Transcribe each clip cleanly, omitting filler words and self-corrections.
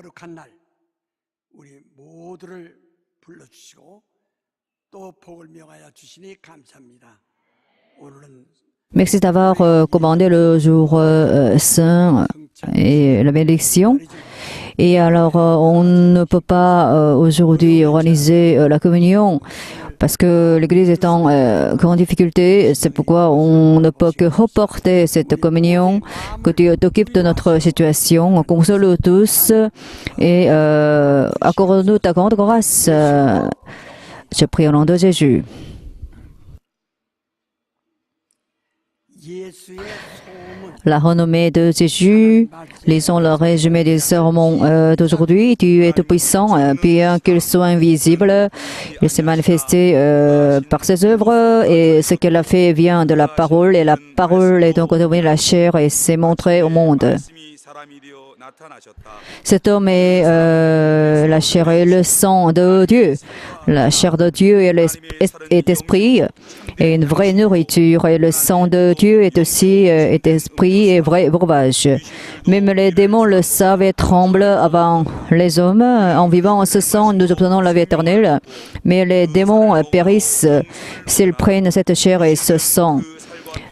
거룩한 날 우리 모두를 불러주시고 또 복을 명하여 주시니 감사합니다. 오늘은 Merci d'avoir commandé le jour saint et la bénédiction. Et alors, on ne peut pas aujourd'hui organiser la communion parce que l'Église est en grande difficulté. C'est pourquoi on ne peut que reporter cette communion, que Dieu t'occupe de notre situation. Console-nous tous et accorde-nous ta grande grâce. Je prie au nom de Jésus. La renommée de Jésus, lisons le résumé des sermons d'aujourd'hui. Dieu est tout-puissant, bien qu'il soit invisible. Il s'est manifesté par ses œuvres et ce qu'il a fait vient de la parole. Et la parole est donc devenue la chair et s'est montrée au monde. Cet homme est la chair et le sang de Dieu. La chair de Dieu est esprit et une vraie nourriture. Et le sang de Dieu est aussi esprit et vrai breuvage. Même les démons le savent et tremblent avant les hommes. En vivant ce sang, nous obtenons la vie éternelle. Mais les démons périssent s'ils prennent cette chair et ce sang.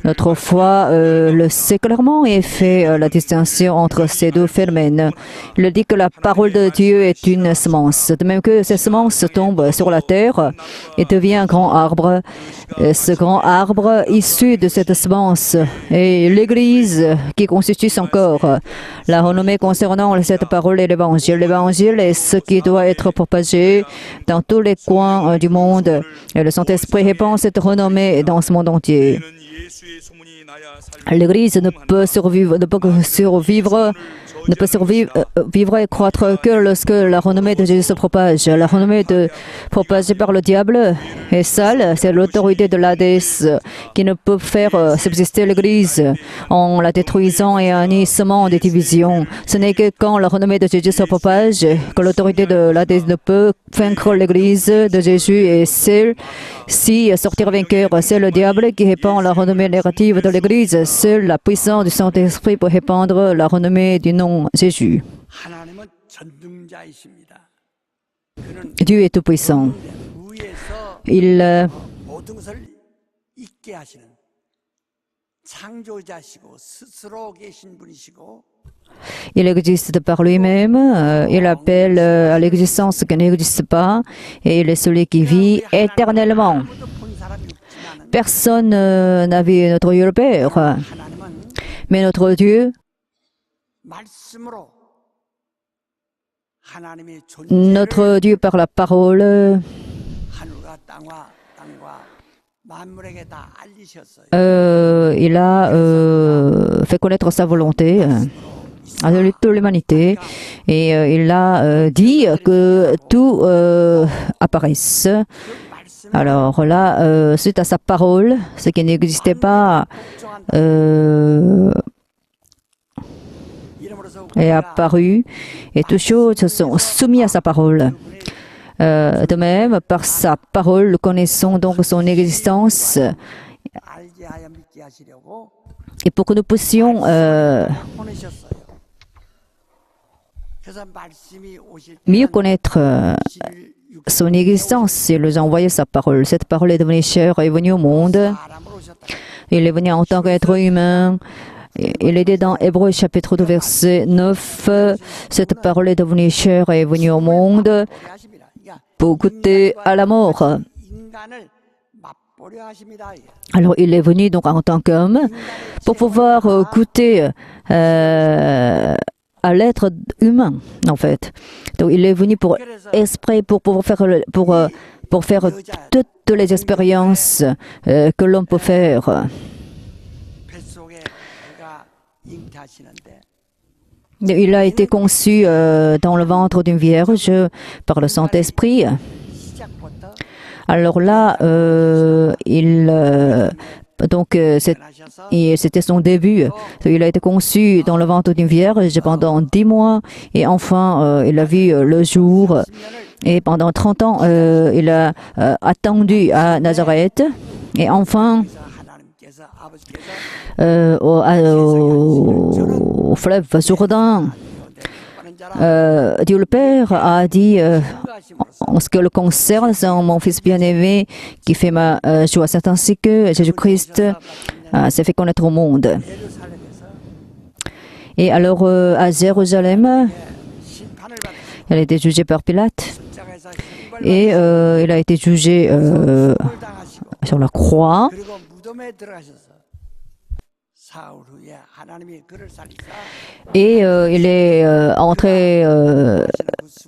Notre foi le sait clairement et fait la distinction entre ces deux phénomènes. Il dit que la parole de Dieu est une semence. De même que cette semence tombe sur la terre et devient un grand arbre. Ce grand arbre issu de cette semence est l'Église qui constitue son corps. La renommée concernant cette parole est l'Évangile. L'Évangile est ce qui doit être propagé dans tous les coins du monde. Et le Saint-Esprit répand cette renommée dans ce monde entier. L'Église ne peut survivre et croître que lorsque la renommée de Jésus se propage. La renommée propagée par le diable est sale. C'est l'autorité de l'Hadès qui ne peut faire subsister l'Église en la détruisant et en y semant des divisions. Ce n'est que quand la renommée de Jésus se propage que l'autorité de l'Hadès ne peut vaincre l'Église de Jésus et celle-ci sortir vainqueur. C'est le diable qui répand la renommée négative de l'Église. Seule la puissance du Saint-Esprit peut répandre la renommée du nom Jésus. Dieu est tout-puissant. Il existe par lui-même, il appelle à l'existence ce qui n'existe pas, et il est celui qui vit éternellement. Personne n'a vu notre Dieu le Père, mais notre Dieu, par la parole, il a fait connaître sa volonté à toute l'humanité et il a dit que tout apparaisse. Alors là, suite à sa parole, ce qui n'existait pas est apparu et toutes choses se sont soumises à sa parole. De même, par sa parole, nous connaissons donc son existence et pour que nous puissions mieux connaître son existence, il nous a envoyé sa parole. Cette parole est devenue chair et est venue au monde. Il est venu en tant qu'être humain. Il est dit dans Hébreux chapitre 2 verset 9, cette parole est devenue chair et est venue au monde pour goûter à la mort. Alors il est venu donc en tant qu'homme pour pouvoir goûter à l'être humain en fait. Donc il est venu pour exprès pour faire toutes les expériences que l'homme peut faire. Il a été conçu dans le ventre d'une vierge par le Saint-Esprit. Alors là, c'était son début. Il a été conçu dans le ventre d'une vierge pendant 10 mois et enfin, il a vu le jour. Et pendant 30 ans, il a attendu à Nazareth et enfin, au fleuve Jourdain, Dieu le Père a dit, en ce que le concerne, c'est mon Fils bien-aimé qui fait ma joie. C'est ainsi que Jésus-Christ s'est fait connaître au monde. 예루살렘에서 Et alors, à Jérusalem, 심판을 받으시고 elle a été jugée par Pilate 십자가에서 형벌 et il a été jugé 당하시고 sur la croix. 그리고 무덤에 들어가셔서 사흘 후에 하나님이 그를 살리사 Et il est entré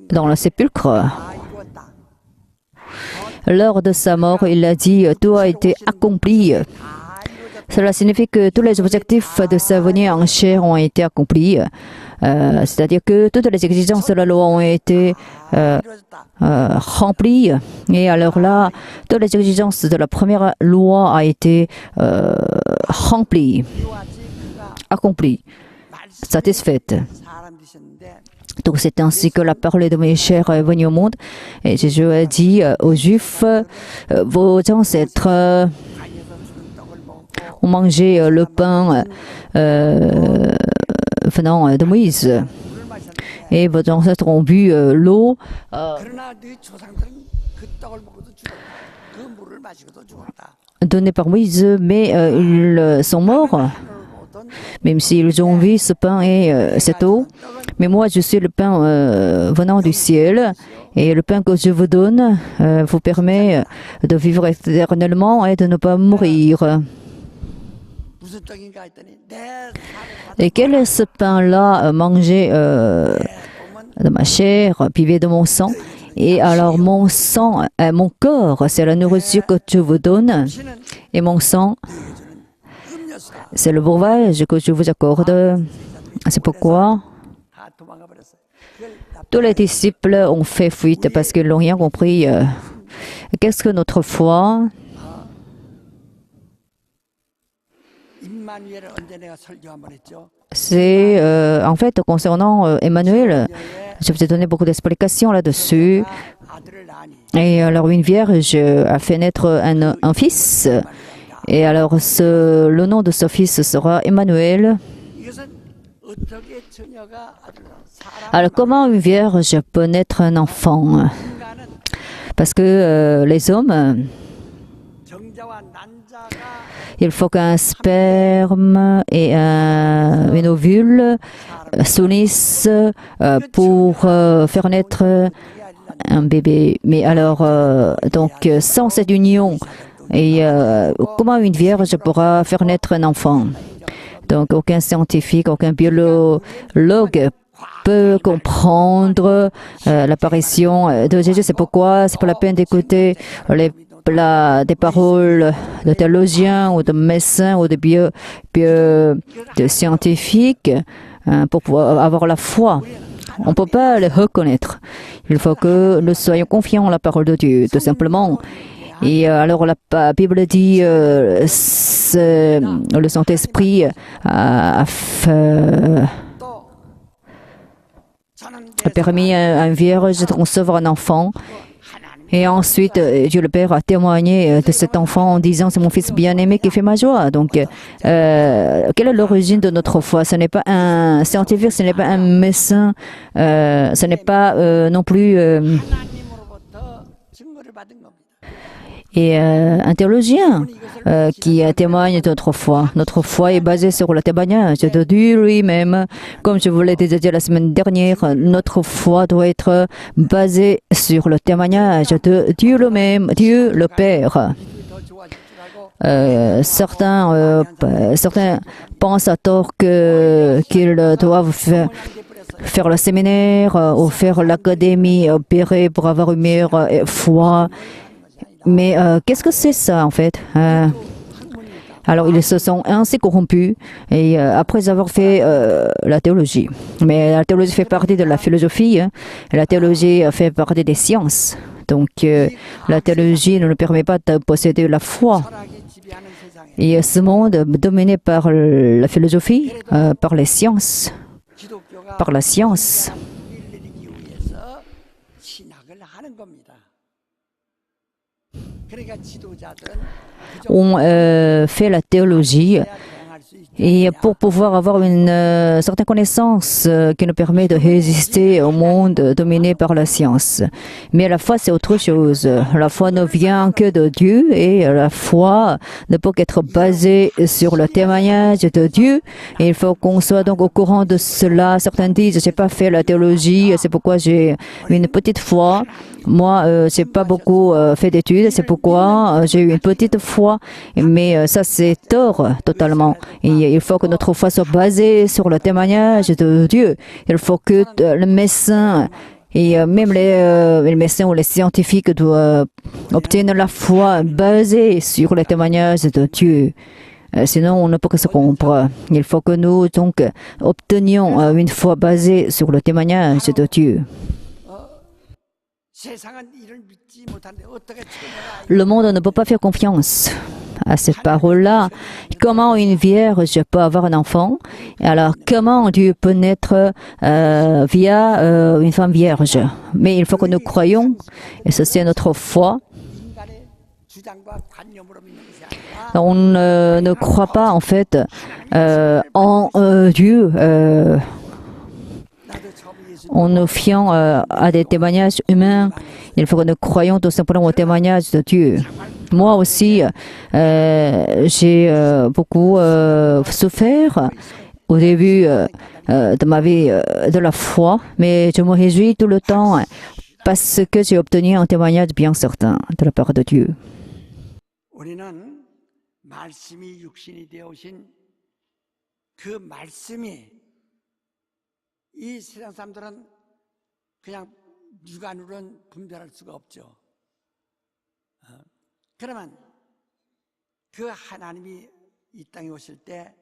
dans le sépulcre. 다 이루었다. Lors de sa mort, il a dit, tout a été accompli. 다 이루어졌다. Cela signifie que tous les objectifs de sa venue en chair ont été accomplis. C'est-à-dire que toutes les exigences de la loi ont été 다 이루어졌다. remplies. Et alors là, toutes les exigences de la première loi ont été remplies, 이와지 그가 accomplies, 말씀 satisfaites. 사람 되셨는데 Donc c'est ainsi que la parole de mes chers est venue au monde. Et Jésus a dit aux Juifs, vos ancêtres 강에서 주는 떡을 먹고 ont mangé le pain venant de Moïse. 물을 마셨는데 Et vos ancêtres ont bu l'eau 그러나 너희 조상들은 그 떡을 먹고도 죽었다. 그 물을 마시고도 죽었다. donnée par Moïse, mais ils sont morts, 오던 même s'ils ont vu ce pain et cette eau. Mais moi, je suis le pain venant du ciel, et le pain que je vous donne vous permet de vivre éternellement et de ne pas mourir. 무슨 떡인가 했더니 내 살을 Et quel est ce pain-là mangé de ma chair, pivé de mon sang? Et alors mon sang, mon corps, c'est la nourriture que je vous donne, 받으시는 et mon sang, 음료수다. c'est le breuvage que je vous accorde. C'est pourquoi 다 도망가 버렸어요. 그걸 tous les disciples ont fait fuite parce qu'ils n'ont rien compris. Qu'est-ce que notre foi? 임마누엘을 언제 내가 설교 한번 했죠? C'est en fait concernant Emmanuel. Je vous ai donné beaucoup d'explications là-dessus. 아들을 낳으니 Et alors une vierge a fait naître un fils. Et alors le nom de ce fils sera Emmanuel. 이것은 어떻게 처녀가 아들을 낳아? 사람 Alors comment une vierge peut naître un enfant? 인간은 Parce que les hommes, 정자와 난자가 il faut qu'un sperme et une ovule s'unissent pour faire naître un bébé. Mais alors, donc, sans cette union, et comment une vierge pourra faire naître un enfant? Donc, aucun scientifique, aucun biologue peut comprendre l'apparition de Jésus. C'est pourquoi c'est pas la peine d'écouter des paroles de théologiens ou de médecins ou de scientifiques pour pouvoir avoir la foi. On ne peut pas les reconnaître. Il faut que nous soyons confiants en la parole de Dieu, tout simplement. Et alors la Bible dit le Saint-Esprit a permis à une vierge de concevoir un enfant. Et ensuite, Dieu le Père a témoigné de cet enfant en disant, c'est mon fils bien-aimé qui fait ma joie. Donc, quelle est l'origine de notre foi? Ce n'est pas un scientifique, ce n'est pas un médecin, ce n'est pas non plus 하나님으로부터 증거를 받은 겁니다. et un théologien qui témoigne de notre foi. Notre foi est basée sur le témoignage de Dieu lui-même. Comme je vous l'ai déjà dit la semaine dernière, notre foi doit être basée sur le témoignage de Dieu lui-même, Dieu le Père. 더 좋아질 줄 알고 Certains pensent à tort qu'ils doivent faire le séminaire ou faire l'académie opérée pour avoir une meilleure foi. Mais qu'est-ce que c'est ça en fait? Alors ils se sont ainsi corrompus et après avoir fait la théologie. Mais la théologie fait partie de la philosophie, hein, et la théologie fait partie des sciences. Donc la théologie ne nous permet pas de posséder la foi. 철학이 지배하는 세상에 Et ce monde dominé par la philosophie, par les sciences, 기독교가 par la science. 우리를 내리기 위해서 신학을 하는 겁니다. 그러니까 지도자들은 On fait la théologie Et pour pouvoir avoir une certaine connaissance qui nous permet de résister au monde dominé par la science. Mais la foi, c'est autre chose. La foi ne vient que de Dieu et la foi ne peut qu'être basée sur le témoignage de Dieu. Et il faut qu'on soit donc au courant de cela. Certains disent, j'ai pas fait la théologie, c'est pourquoi j'ai une petite foi. Moi, j'ai pas beaucoup fait d'études, c'est pourquoi j'ai eu une petite foi. Mais ça, c'est tort totalement. Et il faut que notre foi soit basée sur le témoignage de Dieu. Il faut que le médecin et même les médecins ou les scientifiques doivent obtenir la foi basée sur le témoignage de Dieu. Sinon, on ne peut que se comprendre. Il faut que nous donc obtenions une foi basée sur le témoignage de Dieu. Le monde ne peut pas faire confiance à cette parole-là. Comment une vierge peut avoir un enfant? Alors, comment Dieu peut naître via une femme vierge? Mais il faut que nous croyions, et ceci est notre foi. On ne croit pas en fait en Dieu en nous fiant à des témoignages humains. Il faut que nous croyions tout simplement au témoignage de Dieu. Moi aussi, j'ai beaucoup souffert au début de ma vie de la foi, mais je me réjouis tout le temps parce que j'ai obtenu un témoignage bien certain de la part de Dieu. 우리는 말씀이 육신이 되어 오신 그 말씀이 이 세상 사람들은 그냥 육안으로는 분별할 수가 없죠. 그러면 그 하나님이 이 땅에 오실 때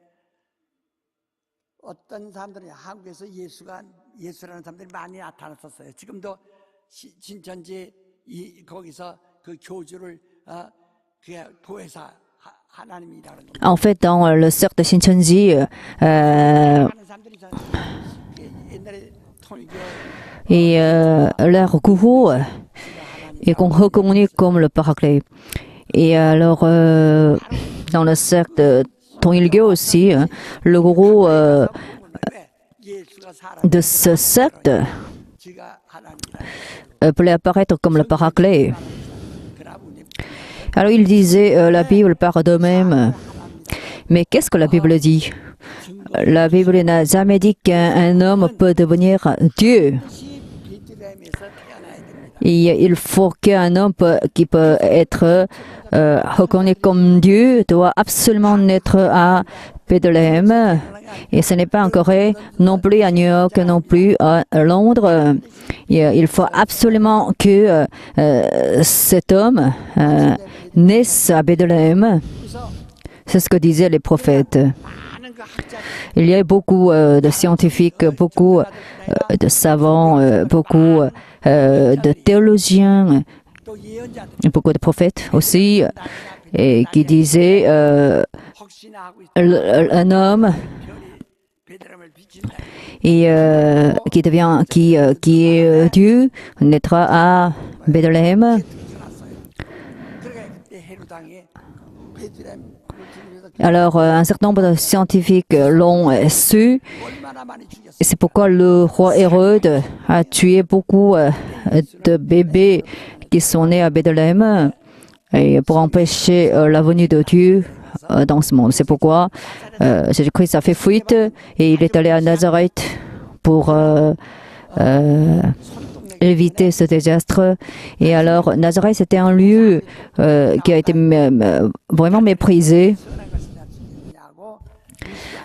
어떤 사람들이 한국에서 예수라는 사람들이 많이 나타났었어요. 지금도 신천지 거기서 그 교주를 도회사 하나님이라는 겁니다. En fait, dans le cercle de Shincheonji, et leur gourou est reconnu comme le Paraclet. Et alors, dans le cercle de Tongilgyo aussi, le gourou de ce cercle peut apparaître comme le Paraclet. Alors il disait, la Bible parle d'eux-mêmes. Mais qu'est-ce que la Bible dit? La Bible n'a jamais dit qu'un homme peut devenir Dieu. Et il faut qu'un homme qui peut être reconnu comme Dieu doit absolument naître à Bethléem. Et ce n'est pas en Corée, non plus à New York, non plus à Londres. Il faut absolument que cet homme naisse à Bethléem. C'est ce que disaient les prophètes. Il y a beaucoup de scientifiques, beaucoup de savants, beaucoup de théologiens, beaucoup de prophètes aussi, et qui disaient un homme et qui est Dieu naîtra à Bethléem. Alors, un certain nombre de scientifiques l'ont su. C'est pourquoi le roi Hérode a tué beaucoup de bébés qui sont nés à Bethléem et pour empêcher la venue de Dieu dans ce monde. C'est pourquoi Jésus-Christ a fait fuite et il est allé à Nazareth pour éviter ce désastre. Et alors, Nazareth, c'était un lieu qui a été vraiment méprisé.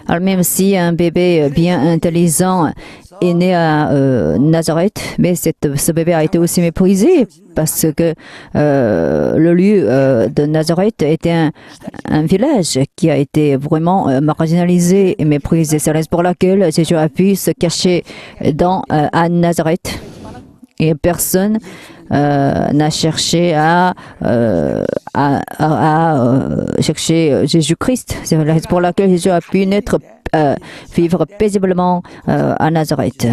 Alors, même si un bébé bien intelligent est né à Nazareth, mais ce bébé a été aussi méprisé parce que le lieu de Nazareth était un village qui a été vraiment marginalisé et méprisé. C'est la raison pour laquelle Jésus a pu se cacher à Nazareth. Et personne n'a cherché à chercher Jésus-Christ. C'est la raison pour laquelle Jésus a pu vivre paisiblement à Nazareth.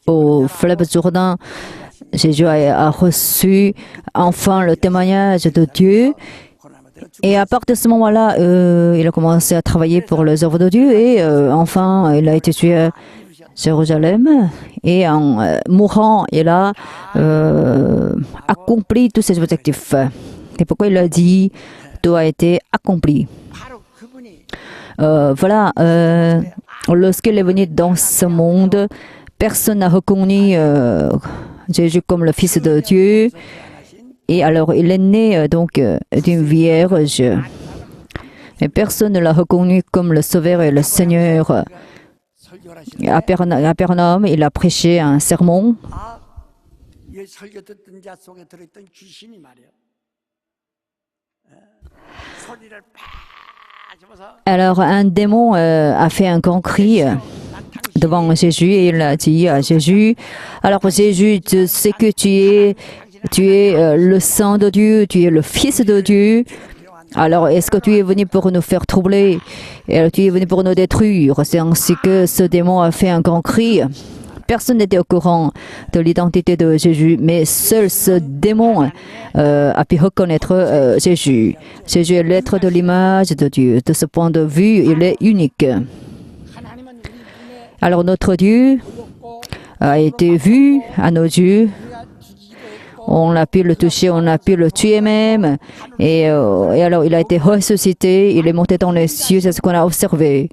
Au fleuve Jourdain, Jésus a reçu enfin le témoignage de Dieu. Et à partir de ce moment-là, il a commencé à travailler pour les œuvres de Dieu et enfin, il a été tué à Jérusalem. Et en mourant, il a accompli tous ses objectifs. C'est pourquoi il a dit, tout a été accompli. Voilà, lorsqu'il est venu dans ce monde, personne n'a reconnu Jésus comme le Fils de Dieu. Et alors, il est né donc d'une vierge. Et personne ne l'a reconnu comme le Sauveur et le Seigneur. À Capernaum, il a prêché un sermon. 이 설교 듣던 자 속에 들어있던 귀신이 말이야. 소리를 팍 Alors, un démon a fait un grand cri devant Jésus et il a dit à Jésus, alors Jésus, je sais que tu es le Saint de Dieu, tu es le Fils de Dieu. Alors, est-ce que tu es venu pour nous faire troubler? Et tu es venu pour nous détruire? C'est ainsi que ce démon a fait un grand cri. Personne n'était au courant de l'identité de Jésus, mais seul ce démon a pu reconnaître Jésus. Jésus est l'être de l'image de Dieu. De ce point de vue, il est unique. Alors notre Dieu a été vu à nos yeux. On a pu le toucher, on a pu le tuer même. Et alors il a été ressuscité, il est monté dans les cieux, c'est ce qu'on a observé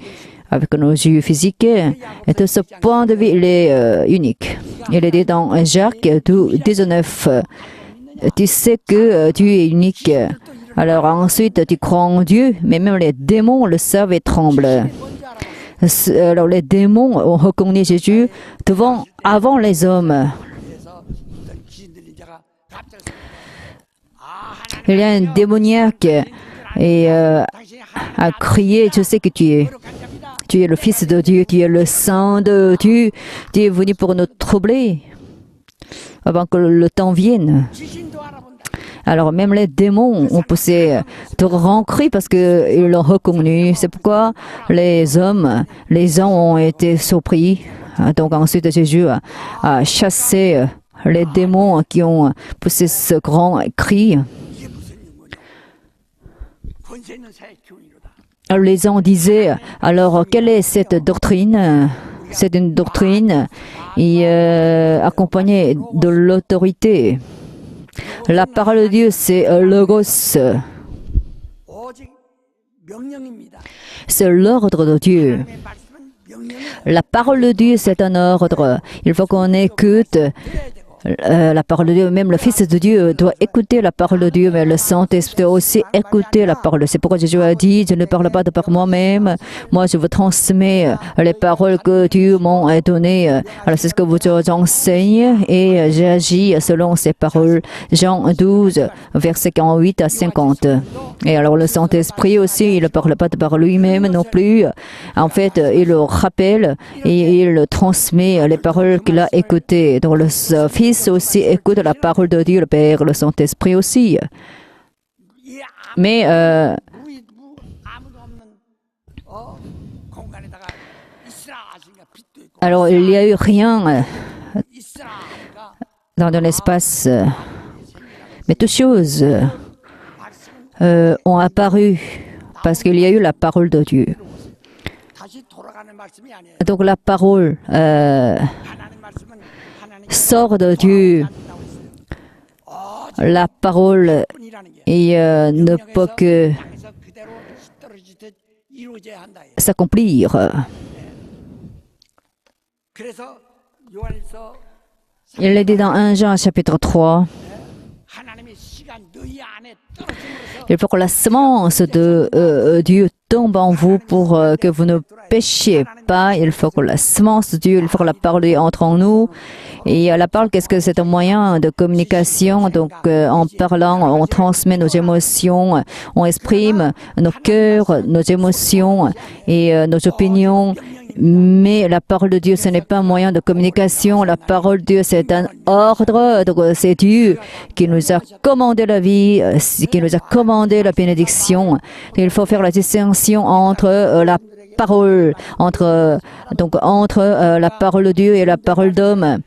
avec nos yeux physiques. Et de ce point de vue, il est unique. Il est dit dans Jacques 19, tu sais que tu es unique. Alors ensuite, tu crois en Dieu, mais même les démons le savent et tremblent. Alors les démons ont reconnu Jésus avant les hommes. Il y a un démoniaque et a crié, je sais que tu es le Fils de Dieu, tu es le Saint de Dieu, tu es venu pour nous troubler avant que le temps vienne. Alors même les démons ont poussé de grands cris parce qu'ils l'ont reconnu. C'est pourquoi les hommes ont été surpris. Donc ensuite Jésus a chassé les démons qui ont poussé ce grand cri. Les gens disaient, alors quelle est cette doctrine? C'est une doctrine accompagnée de l'autorité. La parole de Dieu, c'est Logos. C'est l'ordre de Dieu. La parole de Dieu, c'est un ordre. Il faut qu'on écoute la parole de Dieu. Même le Fils de Dieu doit écouter la parole de Dieu, mais le Saint-Esprit doit aussi écouter la parole. C'est pourquoi Jésus a dit, je ne parle pas de par moi-même. Moi, je vous transmets les paroles que Dieu m'a données. Alors, c'est ce que vous enseigne et j'agis selon ces paroles. Jean 12, versets 48 à 50. Et alors, le Saint-Esprit aussi, il ne parle pas de par lui-même non plus. En fait, il le rappelle et il transmet les paroles qu'il a écoutées. Donc, le Fils aussi écoute la parole de Dieu, le Père, le Saint-Esprit aussi. Mais alors il n'y a eu rien dans l'espace, mais toutes choses ont apparu parce qu'il y a eu la parole de Dieu. Donc la parole sort de Dieu. La parole ne peut que s'accomplir. Il est dit dans 1 Jean chapitre 3, il faut que la semence de Dieu tombe en vous pour que vous ne péchiez pas. Il faut que la semence de Dieu, il faut que la parole de Dieu entre en nous. Et la parole, qu'est-ce que c'est? Un moyen de communication. Donc, en parlant, on transmet nos émotions, on exprime nos cœurs, nos émotions et nos opinions. Mais la parole de Dieu, ce n'est pas un moyen de communication. La parole de Dieu, c'est un ordre. Donc, c'est Dieu qui nous a commandé la vie, qui nous a commandé la bénédiction. Il faut faire la distinction entre la parole, entre la parole de Dieu et la parole d'homme.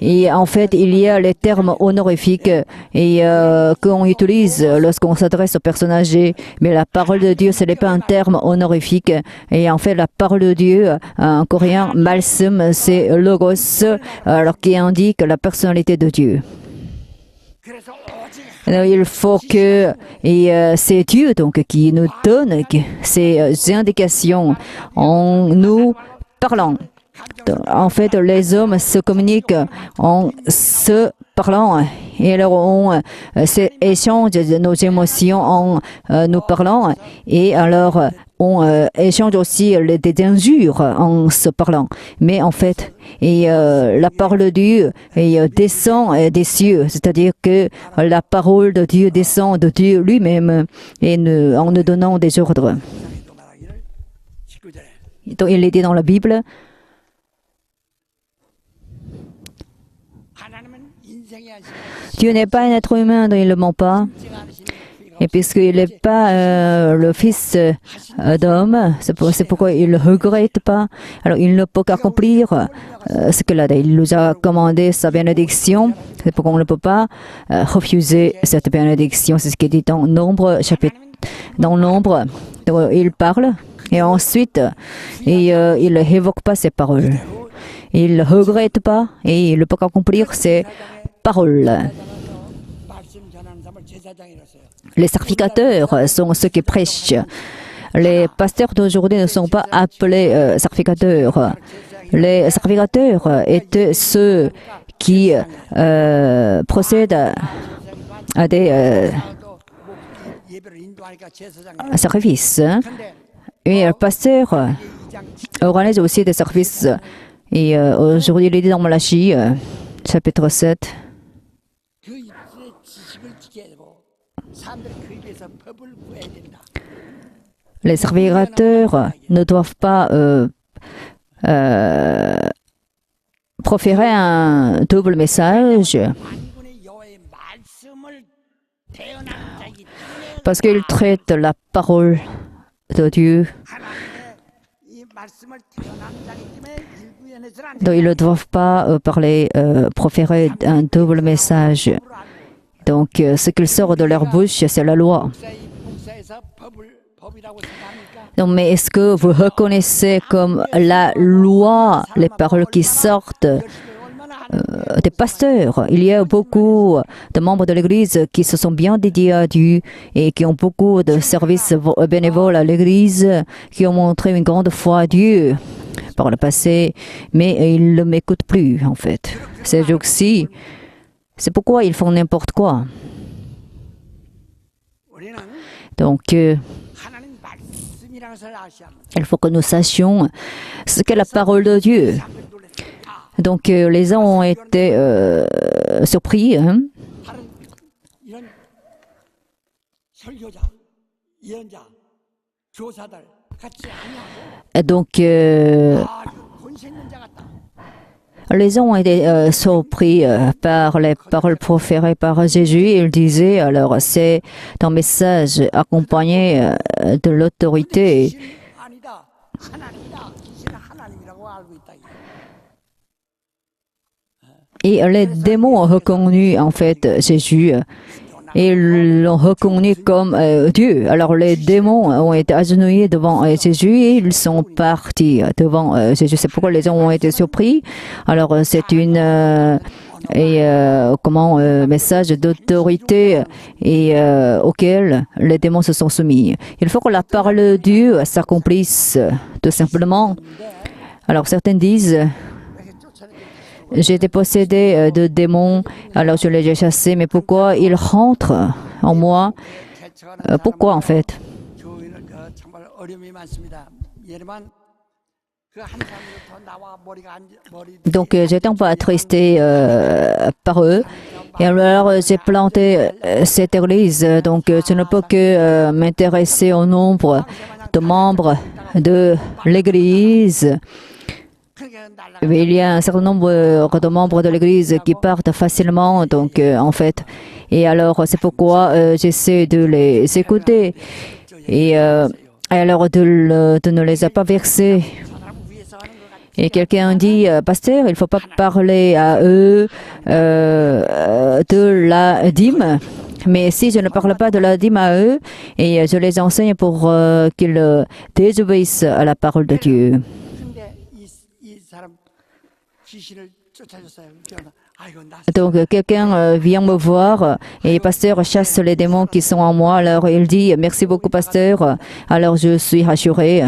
Et en fait, il y a les termes honorifiques et qu'on utilise lorsqu'on s'adresse aux personnes âgées. Mais la parole de Dieu, ce n'est pas un terme honorifique. Et en fait, la parole de Dieu, en coréen, malsum, c'est logos, alors qui indique la personnalité de Dieu. Alors, il faut que, et c'est Dieu donc qui nous donne ces indications en nous parlant. En fait, les hommes se communiquent en se parlant et alors on échange nos émotions en nous parlant et alors on échange aussi des injures en se parlant. Mais en fait, la parole de Dieu descend des cieux, c'est-à-dire que la parole de Dieu descend de Dieu lui-même et en nous donnant des ordres. Donc, il est dit dans la Bible. Dieu n'est pas un être humain, donc il ne ment pas. Et puisqu'il n'est pas le fils d'homme, c'est pourquoi il ne regrette pas. Alors il ne peut qu'accomplir ce qu'il a dit. Il nous a commandé sa bénédiction. C'est pourquoi on ne peut pas refuser cette bénédiction. C'est ce qui est dit dans Nombre, chapitre. Dans Nombre, il parle et ensuite il n'évoque pas ses paroles. Il ne regrette pas et il ne peut qu'accomplir ses paroles. Les sacrificateurs sont ceux qui prêchent. Les pasteurs d'aujourd'hui ne sont pas appelés sacrificateurs. Les sacrificateurs étaient ceux qui procèdent à des sacrifices. Et le pasteur organise aussi des services. Et aujourd'hui, il est dit dans Malachie, chapitre 7. Les serviteurs ne doivent pas proférer un double message parce qu'ils traitent la parole de Dieu. Donc, ils ne doivent pas proférer un double message. Donc, ce qui sort de leur bouche, c'est la loi. Donc, mais est-ce que vous reconnaissez comme la loi les paroles qui sortent des pasteurs? Il y a beaucoup de membres de l'Église qui se sont bien dédiés à Dieu et qui ont beaucoup de services bénévoles à l'Église, qui ont montré une grande foi à Dieu par le passé, mais ils ne m'écoutent plus, en fait. Ces jours-ci, c'est pourquoi ils font n'importe quoi. Donc, il faut que nous sachions ce qu'est la parole de Dieu. Donc, les gens ont été surpris. Hein? Donc, les gens ont été surpris par les paroles proférées par Jésus. Il disait, alors c'est un message accompagné de l'autorité. Et les démons ont reconnu en fait Jésus. Et ils l'ont reconnu comme Dieu. Alors les démons ont été agenouillés devant Jésus et ils sont partis devant Jésus. C'est pourquoi les gens ont été surpris. Alors c'est une message d'autorité et auquel les démons se sont soumis. Il faut que la parole de Dieu s'accomplisse tout simplement. Alors certains disent: j'ai été possédé de démons, alors je les ai chassés, mais pourquoi ils rentrent en moi? Pourquoi en fait? Donc j'étais un peu attristé par eux. Et alors j'ai planté cette église, donc je ne peux que m'intéresser au nombre de membres de l'église. Il y a un certain nombre de membres de l'Église qui partent facilement, donc en fait. Et alors, c'est pourquoi j'essaie de les écouter. Et alors, de ne les pas vexer. Et quelqu'un dit, pasteur, il ne faut pas parler à eux de la dîme. Mais si je ne parle pas de la dîme à eux, et je les enseigne pour qu'ils désobéissent à la parole de Dieu. 근데 이 사람 귀신을 쫓아줬어요. 그래서 아이고 나 Donc quelqu'un vient me voir et pasteur chasse les démons qui sont en moi. Alors il dit merci beaucoup pasteur. Alors je suis rassurée.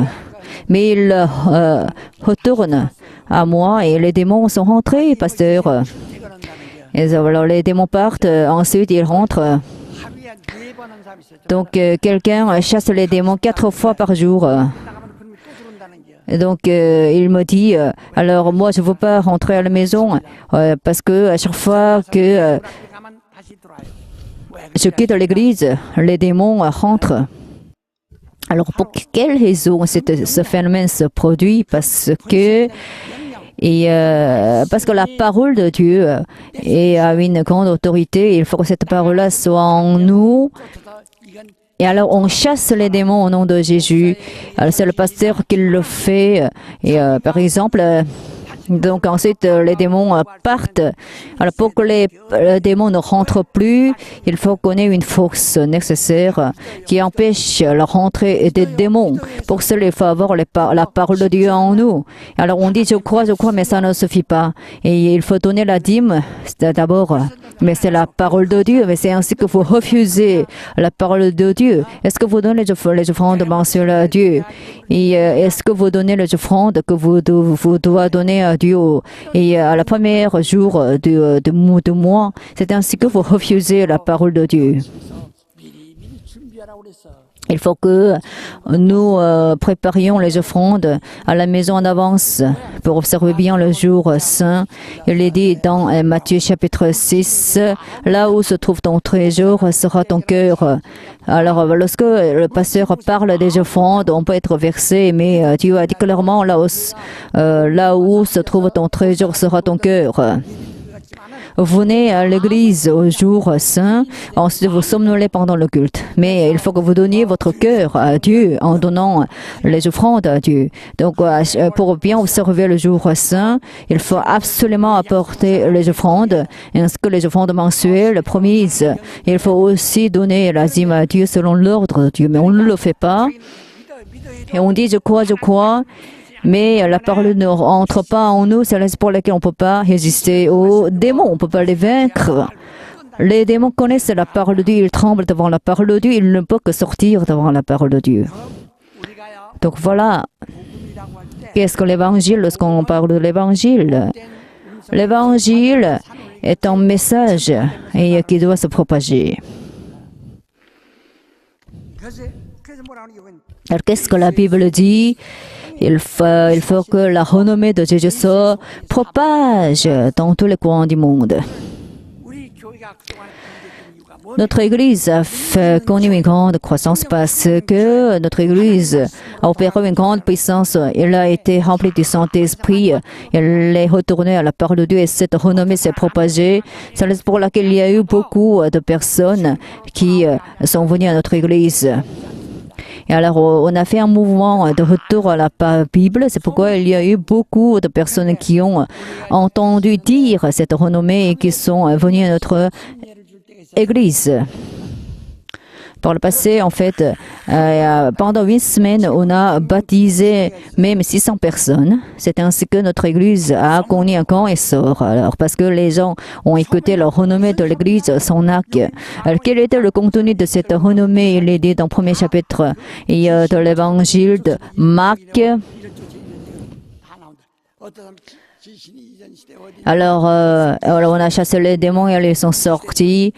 Mais il retourne à moi et les démons sont rentrés pasteur. 퇴근한다는 게 Et alors les démons partent. Ensuite ils rentrent. 하루에 4번 한 사람이 있어요. Donc quelqu'un chasse les démons 4 fois par jour. 나가면 그놈이 또 들어온다는 게. Et donc il me dit alors moi je veux pas rentrer à la maison parce que à chaque fois que 앞에 가면 다시 들어와요. 왜 je quitte l'église, les démons rentrent. Alors pour quelle raison ce phénomène se produit? Parce que la parole de Dieu a une grande autorité. Il faut que cette parole-là soit en nous. 쫓아서 이건 Et alors on chasse les démons au nom de Jésus. Alors, c'est le pasteur qui le fait. Et par exemple, donc ensuite les démons partent. Alors pour que les démons ne rentrent plus, il faut qu'on ait une force nécessaire qui empêche la rentrée des démons. Pour cela, il faut avoir la parole de Dieu en nous. Alors on dit je crois, mais ça ne suffit pas. Et il faut donner la dîme d'abord. Mais c'est la parole de Dieu. Mais c'est ainsi que vous refusez la parole de Dieu. Est-ce que vous donnez les offrandes mensuelles à Dieu? Et est-ce que vous donnez les offrandes que vous devez donner à Dieu et à la première jour de mois? C'est ainsi que vous refusez la parole de Dieu. 미리 준비하라고 그랬어. Il faut que nous préparions les offrandes à la maison en avance pour observer bien le jour saint. Il est dit dans Matthieu chapitre 6, là où se trouve ton trésor sera ton cœur. Alors lorsque le pasteur parle des offrandes, on peut être versé, mais Dieu a dit clairement là où se trouve ton trésor sera ton cœur. Vous venez à l'église au jour saint, ensuite vous somnolez pendant le culte. Mais il faut que vous donniez votre cœur à Dieu en donnant les offrandes à Dieu. Donc, pour bien observer le jour saint, il faut absolument apporter les offrandes, ainsi que les offrandes mensuelles promises. Il faut aussi donner la dîme à Dieu selon l'ordre de Dieu. Mais on ne le fait pas. Et on dit je crois. Mais la parole ne rentre pas en nous, c'est la raison pour laquelle on ne peut pas résister aux démons, on ne peut pas les vaincre. Les démons connaissent la parole de Dieu, ils tremblent devant la parole de Dieu, ils ne peuvent que sortir devant la parole de Dieu. 우리가요. Donc voilà, 복음이라고 할 때 qu'est-ce que l'évangile lorsqu'on parle de l'évangile? L'évangile est un message et qui doit se propager. 그래서 뭐라고 하는 게 Alors qu'est-ce que la Bible dit? Il faut que la renommée de Jésus se propage dans tous les coins du monde. 우리 교회가 그동안 공격된 이유가 뭐? Notre Église a connu une grande croissance parce que notre Église a opéré une grande puissance. Elle a été remplie du Saint-Esprit. Elle est retournée à la parole de Dieu et cette renommée s'est propagée. C'est pour laquelle il y a eu beaucoup de personnes qui sont venues à notre Église. Et alors, on a fait un mouvement de retour à la Bible. C'est pourquoi il y a eu beaucoup de personnes qui ont entendu dire cette renommée et qui sont venues à notre Église. Par le passé, en fait, pendant 8 semaines, on a baptisé même 600 personnes. C'est ainsi que notre Église a connu un grand essor. Alors, parce que les gens ont écouté la renommée de l'Église, son acte. Alors, quel était le contenu de cette renommée? Il est dit dans le premier chapitre de l'Évangile de Marc. 다 나온다. 어떤 사람 지신이 이전 시대 어디 Alors, on a chassé les démons et ils sont sortis.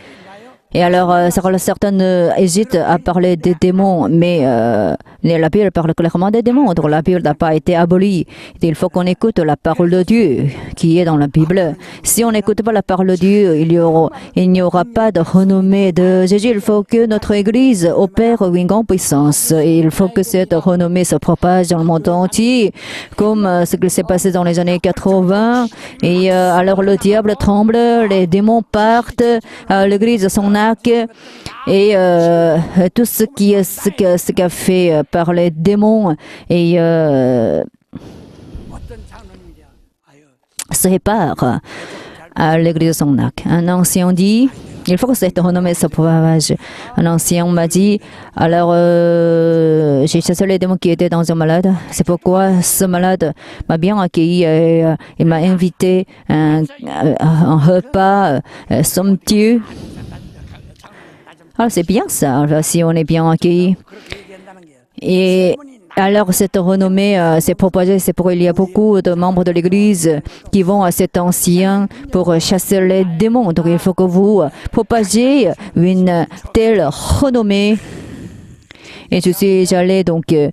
Et alors, certaines hésitent à parler des démons, mais la Bible parle clairement des démons, donc la Bible n'a pas été abolie. Il faut qu'on écoute la parole de Dieu qui est dans la Bible. Si on n'écoute pas la parole de Dieu, il n'y aura pas de renommée de Jésus. Il faut que notre Église opère une grande puissance. Et il faut que cette renommée se propage dans le monde entier, comme ce qui s'est passé dans les années 80. Et alors le diable tremble, les démons partent, l'Église s'en et tout ce qu'a fait par les démons et 어떤 장로님이랴. 아유, se répare à l'église de Sonac. Un ancien dit, il faut que cette renommée se propage. Un ancien m'a dit, alors j'ai chassé les démons qui étaient dans un malade. C'est pourquoi ce malade m'a bien accueilli et il m'a invité à un repas somptueux. Alors c'est bien ça, si on est bien accueilli. 그렇게 얘기한다는 게 Et alors cette renommée s'est propagée, c'est pourquoi il y a beaucoup de membres de l'Église qui vont à cet ancien pour chasser les démons. Donc il faut que vous propagiez une telle renommée. Et je suis allée donc chez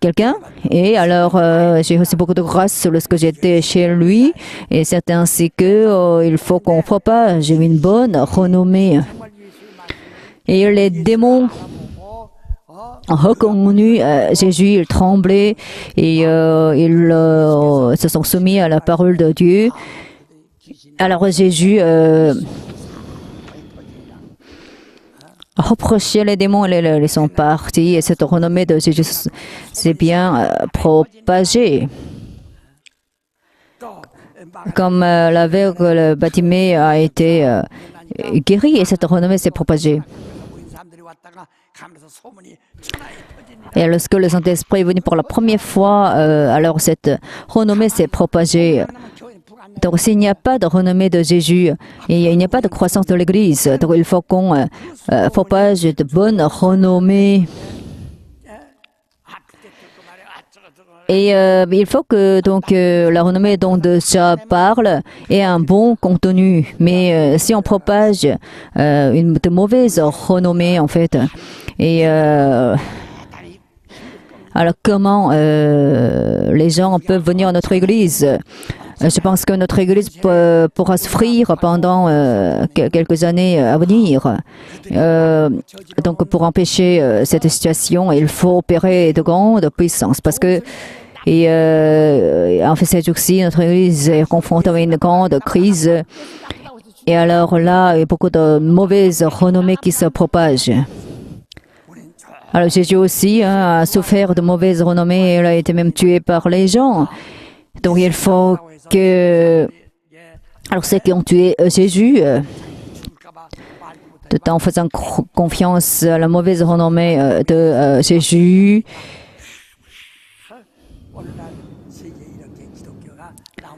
quelqu'un et alors j'ai reçu beaucoup de grâce lorsque j'étais chez lui et c'est ainsi que il faut qu'on propage une bonne renommée. Et les démons ont reconnu Jésus, ils tremblaient et ils se sont soumis à la parole de Dieu. Alors Jésus reprochait les démons et les sont partis. Et cette renommée de Jésus s'est bien propagée. 또 말 Comme l'aveugle Bartimée a été guéri et cette renommée s'est propagée. 모인 사람들이 왔다가 가면서 소문이 천하에 퍼지니라. Et lorsque le Saint-Esprit est venu pour la première fois, alors cette renommée s'est propagée. 그러면 교회는 불안. Donc s'il n'y a pas de renommée de Jésus, et il n'y a pas de croissance de l'Église, donc il faut qu'on propage de bonnes renommées. 아프게 듣고 말해 어쩌고 Et il faut que donc la renommée dont déjà parle ait un bon contenu. Mais si on propage de mauvaises renommées en fait, et alors comment les gens peuvent venir à notre église? Je pense que notre église pourra souffrir pendant quelques années à venir. Donc pour empêcher cette situation, il faut opérer de grandes puissances parce que en fait ces jours-ci, notre église est confrontée à une grande crise. Et alors là, il y a beaucoup de mauvaises renommées qui se propagent. Alors Jésus aussi a souffert de mauvaises renommées et il a été même tué par les gens. Donc il faut que... Alors ceux qui ont tué Jésus, tout en faisant confiance à la mauvaise renommée de Jésus, 오늘날 세계에 이렇게 기독교가 나온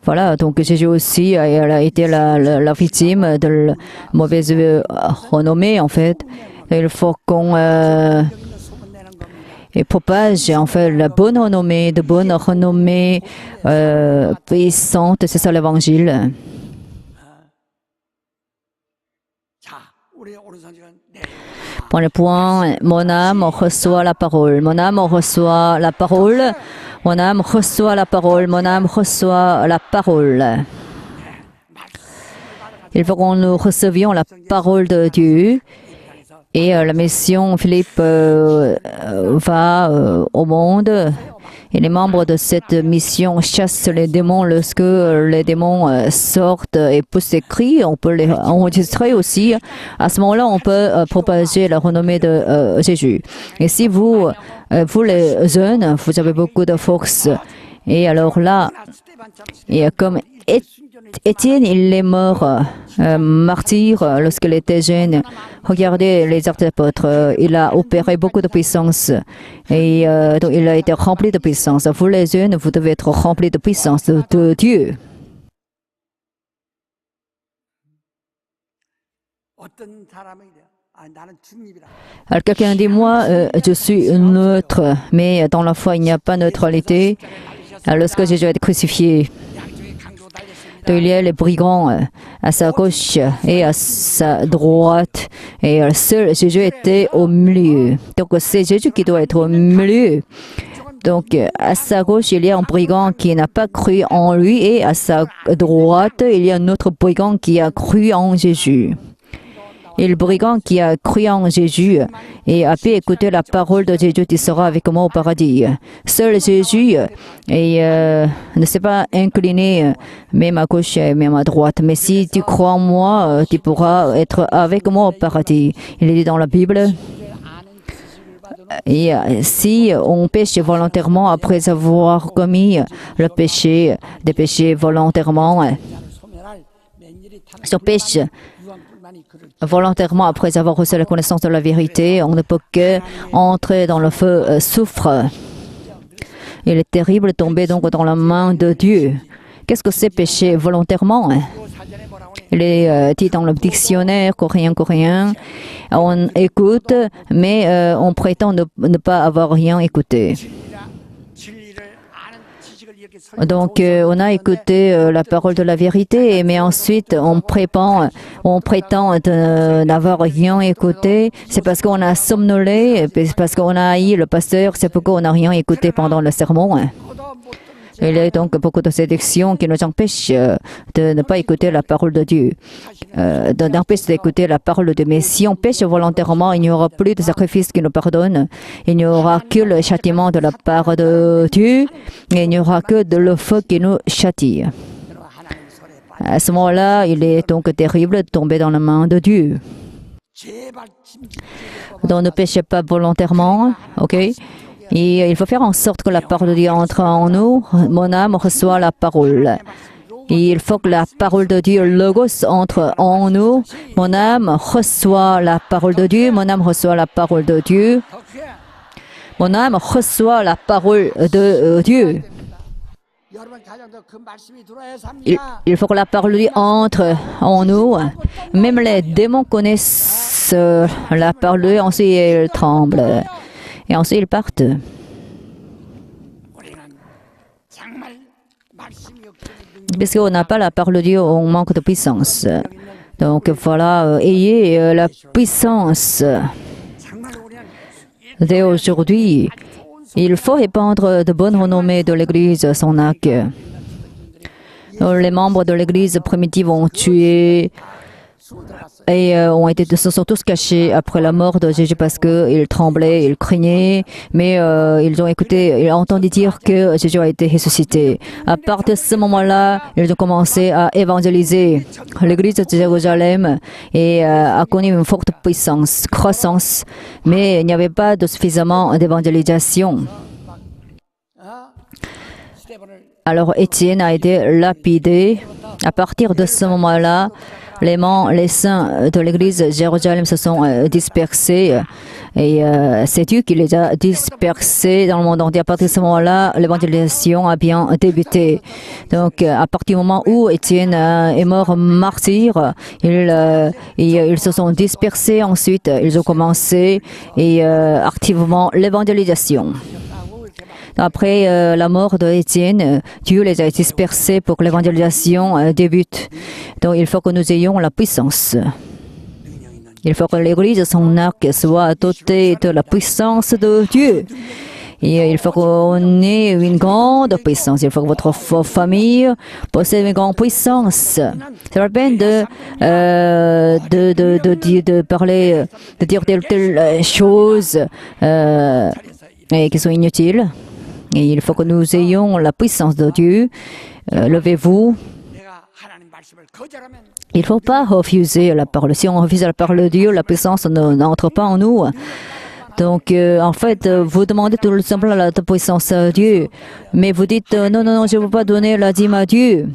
voilà, donc Jésus aussi elle a été la victime de la mauvaise renommée en fait. Il faut qu'on 있는 소문 내는 겁니다. et propage en fait la bonne renommée, de bonnes renommées puissantes, c'est ça l'évangile. 자, 우리 오른손지간 네. Pour le point, mon âme reçoit la parole, mon âme reçoit la parole, mon âme reçoit la parole, mon âme reçoit la parole. Il faut que nous recevions la parole de Dieu. Et la mission Philippe va au monde et les membres de cette mission chassent les démons. Lorsque les démons sortent et poussent des cris, on peut les enregistrer aussi. À ce moment-là, on peut propager la renommée de Jésus. Et si vous les jeunes, vous avez beaucoup de force. Et alors là, et comme Étienne, il est mort martyr lorsqu'il était jeune. Regardez les actes des apôtres. Il a opéré beaucoup de puissance et donc il a été rempli de puissance. Vous les jeunes, vous devez être remplis de puissance de Dieu. 어떤 사람에게 나는 중립이라. Alors quelqu'un dit, moi, je suis neutre, mais dans la foi, il n'y a pas de neutralité. Alors, lorsque Jésus a été crucifié, 양쪽에 강도 달렸습니다. donc, il y a les brigands à sa gauche et à sa droite. Et seul Jésus était au milieu. Donc c'est Jésus qui doit être au milieu. Donc à sa gauche, il y a un brigand qui n'a pas cru en lui et à sa droite, il y a un autre brigand qui a cru en Jésus. Et le brigand qui a cru en Jésus et a pu écouter la parole de Jésus, tu seras avec moi au paradis. Seul Jésus ne s'est pas incliné, même à gauche, même à droite. Mais si tu crois en moi, tu pourras être avec moi au paradis. Il est dit dans la Bible, Et si on pêche volontairement après avoir commis le péché, des péchés volontairement, si on pêche volontairement après avoir reçu la connaissance de la vérité, on ne peut que entrer dans le feu soufre. Il est terrible de tomber donc dans la main de Dieu. Qu'est-ce que c'est pécher volontairement? Il est dit dans le dictionnaire coréen. On écoute, mais on prétend ne pas avoir rien écouté. Donc, on a écouté la parole de la vérité, mais ensuite, on prétend n'avoir rien écouté. C'est parce qu'on a somnolé, c'est parce qu'on a haï le pasteur, c'est pourquoi on n'a rien écouté pendant le sermon. Il y a donc beaucoup de séductions qui nous empêchent de ne pas écouter la parole de Dieu, d'empêcher d'écouter la parole de Dieu. Mais si on pêche volontairement, il n'y aura plus de sacrifice qui nous pardonne. Il n'y aura que le châtiment de la part de Dieu et il n'y aura que de le feu qui nous châtie. À ce moment-là, il est donc terrible de tomber dans la main de Dieu. Donc ne péchez pas volontairement, ok? Et il faut faire en sorte que la parole de Dieu entre en nous. Mon âme reçoit la parole. Et il faut que la parole de Dieu, Logos, entre en nous. Mon âme reçoit la parole de Dieu. Mon âme reçoit la parole de Dieu. Mon âme reçoit la parole de Dieu. Il faut que la parole de Dieu entre en nous. Même les démons connaissent la parole de Dieu, ensuite ils tremblent. Et ensuite, ils partent. Parce qu'on n'a pas la parole de Dieu, on manque de puissance. Donc voilà, ayez la puissance. Dès aujourd'hui, il faut répandre de bonnes renommées de l'Église Sonac. Les membres de l'Église primitive ont tué et se sont tous cachés après la mort de Jésus parce qu'ils tremblaient, ils craignaient, mais ils ont entendu dire que Jésus a été ressuscité. À partir de ce moment-là, ils ont commencé à évangéliser. L'église de Jérusalem a connu une forte puissance, croissance, mais il n'y avait pas de suffisamment d'évangélisation. Alors Étienne a été lapidé. À partir de ce moment-là, les saints de l'église de Jérusalem se sont dispersés et c'est Dieu qui les a dispersés dans le monde entier. À partir de ce moment-là, l'évangélisation a bien débuté. Donc, à partir du moment où Étienne est mort martyr, ils se sont dispersés. Ensuite, ils ont commencé activement l'évangélisation. Après la mort d'Étienne, Dieu les a dispersés pour que l'évangélisation débute. Donc il faut que nous ayons la puissance. Il faut que l'Église, son arc, soit dotée de la puissance de Dieu. Et il faut qu'on ait une grande puissance. Il faut que votre famille possède une grande puissance. C'est la peine de parler, de dire telle chose qui sont inutiles. Et il faut que nous ayons la puissance de Dieu. Levez-vous. Il ne faut pas refuser la parole. Si on refuse la parole de Dieu, la puissance n'entre pas en nous. Donc, en fait, vous demandez tout simplement la puissance à Dieu. Mais vous dites, non, je ne veux pas donner la dîme à Dieu.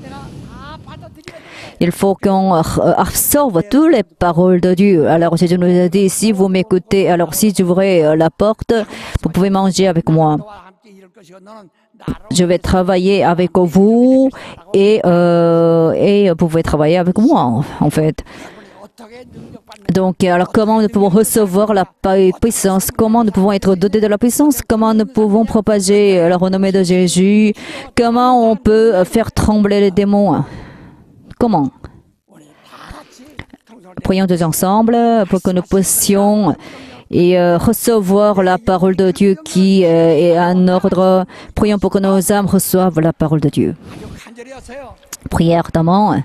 Il faut qu'on absorbe toutes les paroles de Dieu. Alors, Jésus nous a dit, si vous m'écoutez, alors si j'ouvrais la porte, vous pouvez manger avec moi. Je vais travailler avec vous et vous pouvez travailler avec moi, en fait. Donc, alors comment nous pouvons recevoir la puissance? Comment nous pouvons être dotés de la puissance? Comment nous pouvons propager la renommée de Jésus? Comment on peut faire trembler les démons? Comment? Prions tous ensemble pour que nous puissions recevoir la parole de Dieu qui est en ordre. Prions pour que nos âmes reçoivent la parole de Dieu. Priez ardemment.